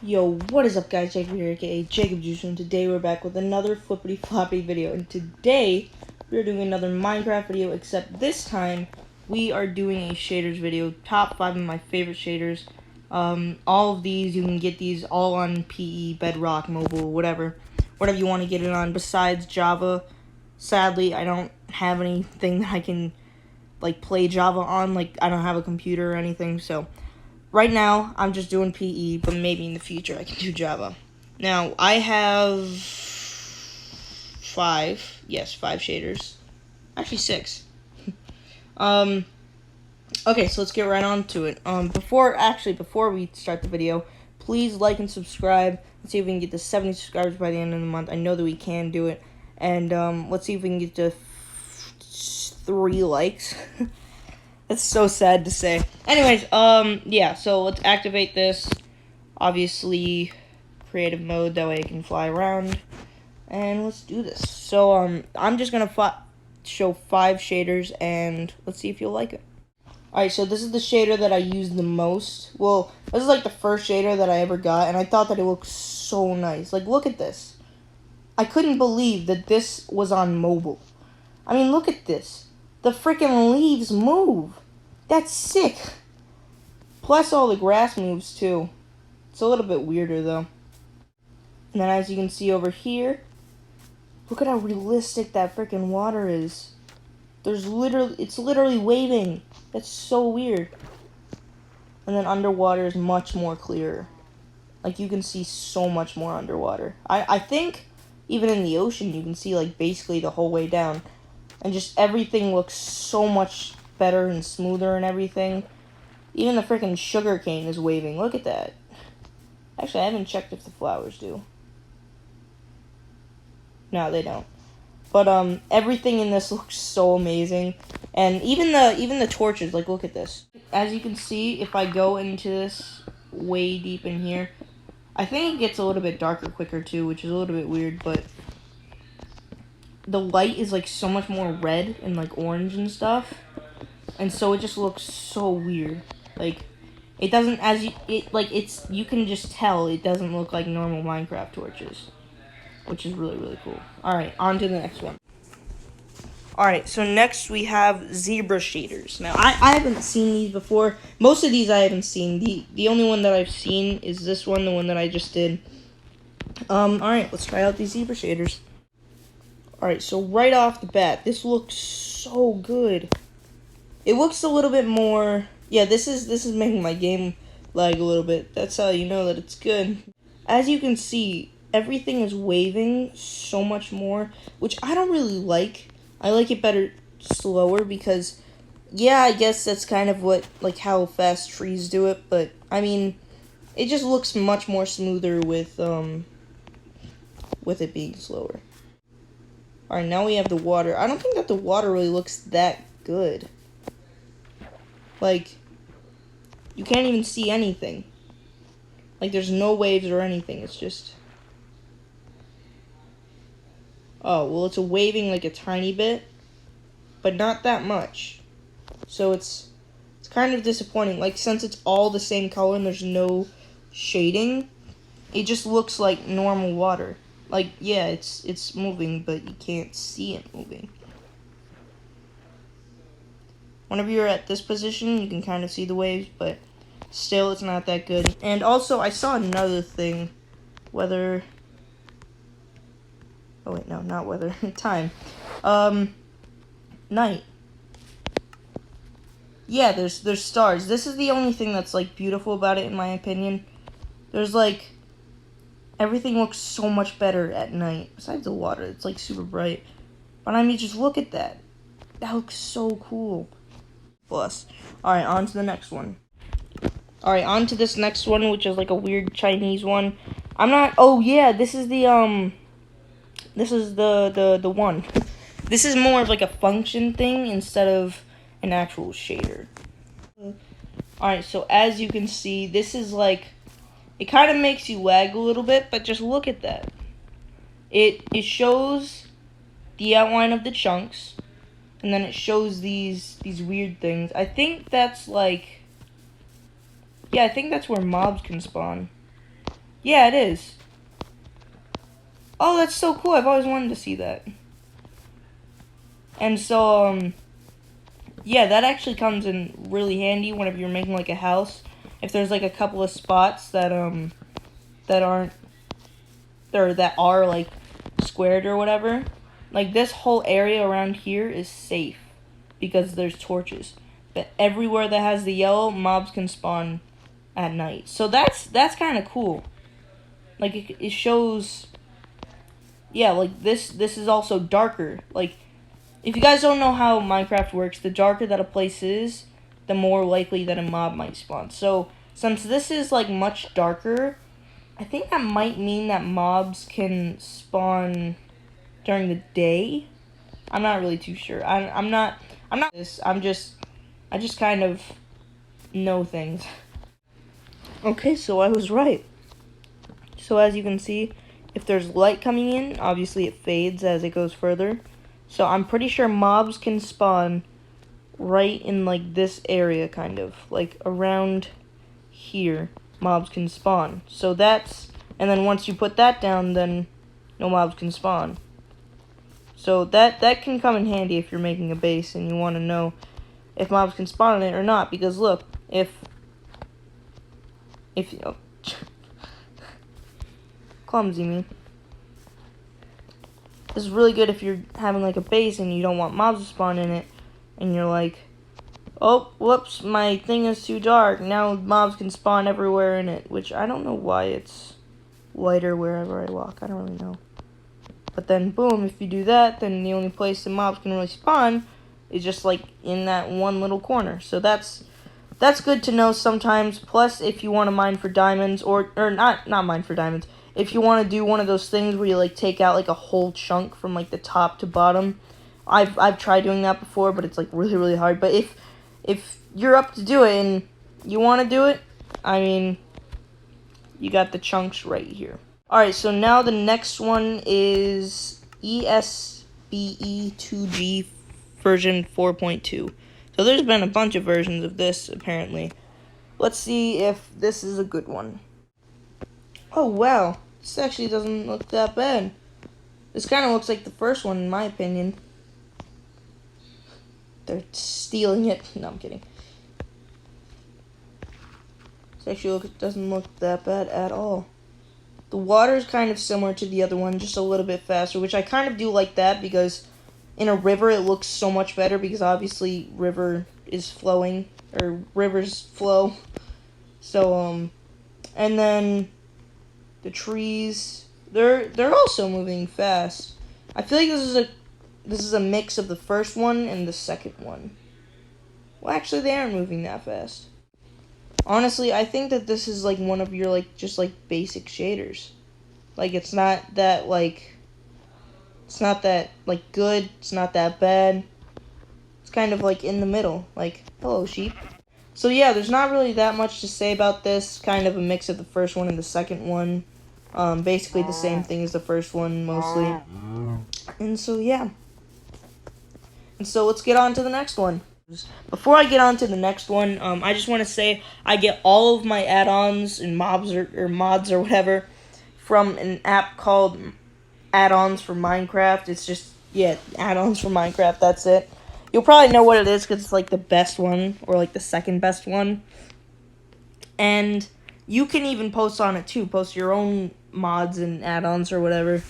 Yo, what is up guys, Jacob here, aka Jacob Juice, and today we're back with another flippity floppy video, and today we're doing another Minecraft video, except this time we are doing a shaders video, top 5 of my favorite shaders. All of these, you can get these all on PE, Bedrock, mobile, whatever you want to get it on, besides Java. Sadly, I don't have anything that I can, like, play Java on, like, I don't have a computer or anything, so right now, I'm just doing PE, but maybe in the future I can do Java. Now, I have 5 shaders. Actually, 6. Okay, so let's get right on to it. Before we start the video, please like and subscribe. Let's see if we can get to 70 subscribers by the end of the month. I know that we can do it. And, let's see if we can get to 3 likes. That's so sad to say. Anyways, yeah, so let's activate this. Obviously, creative mode, that way I can fly around. And let's do this. So, I'm just gonna show 5 shaders, and let's see if you'll like it. Alright, so this is the shader that I use the most. Well, this is like the first shader that I ever got, and I thought that it looked so nice. Like, look at this. I couldn't believe that this was on mobile. I mean, look at this. The freaking leaves move. That's sick. Plus all the grass moves too. It's a little bit weirder though. And then as you can see over here, look at how realistic that freaking water is. It's literally waving. That's so weird. And then underwater is much more clearer. Like, you can see so much more underwater. I think even in the ocean you can see, like, basically the whole way down. And just everything looks so much better and smoother and everything. Even the freaking sugar cane is waving. Look at that. Actually, I haven't checked if the flowers do. No, they don't. But everything in this looks so amazing. And even the torches, like, look at this. As you can see, if I go into this way deep in here, I think it gets a little bit darker quicker too, which is a little bit weird, but the light is like so much more red and like orange and stuff, and so it just looks so weird. Like, it doesn't, you can just tell it doesn't look like normal Minecraft torches, which is really, really cool. Alright, on to the next one. Alright, so next we have zebra shaders. Now, I haven't seen these before. Most of these I haven't seen. The only one that I've seen is this one, the one that I just did. Alright, let's try out these zebra shaders. Alright, so right off the bat, this looks so good. It looks a little bit more... Yeah, this is making my game lag a little bit. That's how you know that it's good. As you can see, everything is waving so much more, which I don't really like. I like it better slower because, yeah, I guess that's kind of what, like, how fast trees do it, but, I mean, it just looks much more smoother with it being slower. Alright, now we have the water. I don't think that the water really looks that good. Like, you can't even see anything. Like, there's no waves or anything. It's just... Oh, well, it's waving like a tiny bit, but not that much. So it's kind of disappointing. Like, since it's all the same color and there's no shading, it just looks like normal water. Like, yeah, it's moving, but you can't see it moving. Whenever you're at this position, you can kind of see the waves, but still, it's not that good. And also, I saw another thing. Weather... Oh, wait, no, not weather. Time. Night. Yeah, there's stars. This is the only thing that's, like, beautiful about it, in my opinion. There's, like... Everything looks so much better at night. Besides the water, it's like super bright. But I mean, just look at that. That looks so cool. Plus. Alright, on to the next one. Alright, on to this next one, which is like a weird Chinese one. Oh yeah, this is the, this is the one. This is more of like a function thing instead of an actual shader. Alright, so as you can see, this is like... It kind of makes you lag a little bit, but just look at that. It shows the outline of the chunks, and then it shows these weird things. I think that's like... Yeah, I think that's where mobs can spawn. Yeah, it is. Oh, that's so cool. I've always wanted to see that. And so, yeah, that actually comes in really handy whenever you're making like a house. If there's like a couple of spots that aren't or that are like squared or whatever, like this whole area around here is safe because there's torches. But everywhere that has the yellow, mobs can spawn at night. So that's kind of cool. Like it shows, yeah, like this is also darker. Like if you guys don't know how Minecraft works, the darker that a place is, the more likely that a mob might spawn. So since this is like much darker, I think that might mean that mobs can spawn during the day. I'm not really too sure. I'm not this. I just kind of know things. Okay, so I was right. So as you can see, if there's light coming in, obviously it fades as it goes further. So I'm pretty sure mobs can spawn right in like this area, kind of like around here. Mobs can spawn. So that's, and then once you put that down, then no mobs can spawn. So that can come in handy if you're making a base and you want to know if mobs can spawn in it or not. Because look, if you clumsy me. This is really good if you're having like a base and you don't want mobs to spawn in it, and you're like, oh, whoops, my thing is too dark. Now mobs can spawn everywhere in it, which I don't know why it's lighter wherever I walk. I don't really know. But then, boom, if you do that, then the only place the mobs can really spawn is just like in that one little corner. So that's good to know sometimes. Plus, if you want to mine for diamonds, or not mine for diamonds, if you want to do one of those things where you like take out like a whole chunk from like the top to bottom, I've tried doing that before, but it's like really hard. But if you're up to do it and you want to do it, I mean, you got the chunks right here. Alright, so now the next one is ESBE2G version 4.2. So there's been a bunch of versions of this, apparently. Let's see if this is a good one. Oh, wow. This actually doesn't look that bad. This kind of looks like the first one, in my opinion. They're stealing it. No, I'm kidding. This actually doesn't look that bad at all. The water is kind of similar to the other one, just a little bit faster, which I kind of do like that because in a river it looks so much better because obviously river is flowing, or rivers flow. So, and then the trees, they're also moving fast. I feel like this is a mix of the first one and the second one. Well, actually, they aren't moving that fast. Honestly, I think that this is like one of your like just like basic shaders. Like it's not that like good, it's not that bad. It's kind of like in the middle. Like, hello sheep. So yeah, there's not really that much to say about this. Kind of a mix of the first one and the second one. Basically the same thing as the first one mostly. And so yeah. And so let's get on to the next one. Before I get on to the next one, I just want to say I get all of my add-ons and mobs or mods or whatever from an app called Add-ons for Minecraft. It's just, yeah, add-ons for Minecraft, that's it. You'll probably know what it is because it's like the best one or like the second best one. And you can even post on it too. Post your own mods and add-ons or whatever.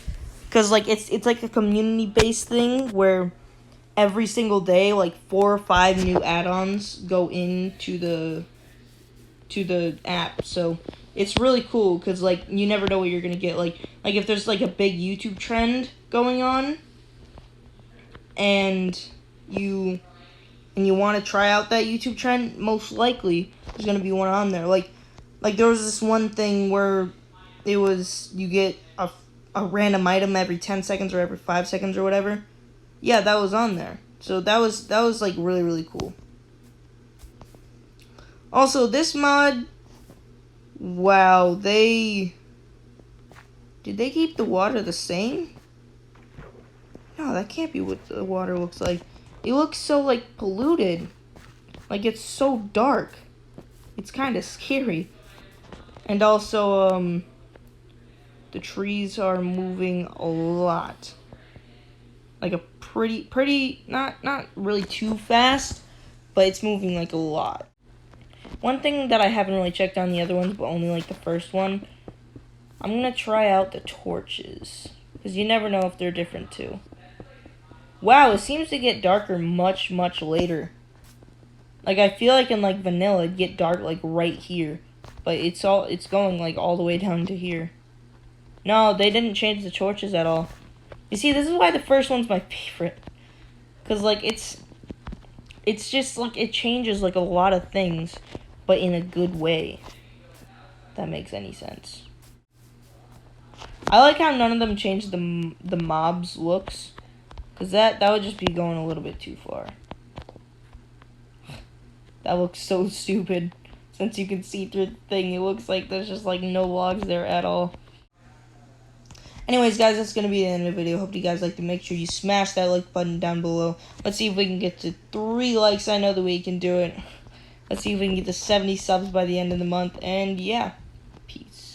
Because like it's like a community-based thing where every single day, like 4 or 5 new add-ons go into the app. So it's really cool because like you never know what you're gonna get. Like if there's like a big YouTube trend going on, and you want to try out that YouTube trend, most likely there's gonna be one on there. Like there was this one thing where it was you get a random item every 10 seconds or every 5 seconds or whatever. Yeah, that was on there. So that was like really cool. Also, this mod, wow, did they keep the water the same? No, that can't be what the water looks like. It looks so like polluted. Like it's so dark. It's kind of scary. And also The trees are moving a lot. Like a pretty, not really too fast, but it's moving like a lot. One thing that I haven't really checked on the other ones, but only like the first one, I'm gonna try out the torches, because you never know if they're different too. Wow, it seems to get darker much later. Like, I feel like in like vanilla it'd get dark like right here, but it's going like all the way down to here. No, they didn't change the torches at all. You see, this is why the first one's my favorite, because like it's just like it changes like a lot of things, but in a good way. If that makes any sense. I like how none of them changed the mobs' looks, because that would just be going a little bit too far. That looks so stupid. Since you can see through the thing, it looks like there's just like no logs there at all. Anyways, guys, that's going to be the end of the video. Hope you guys liked it. Make sure you smash that like button down below. Let's see if we can get to 3 likes. I know that we can do it. Let's see if we can get to 70 subs by the end of the month. And yeah, peace.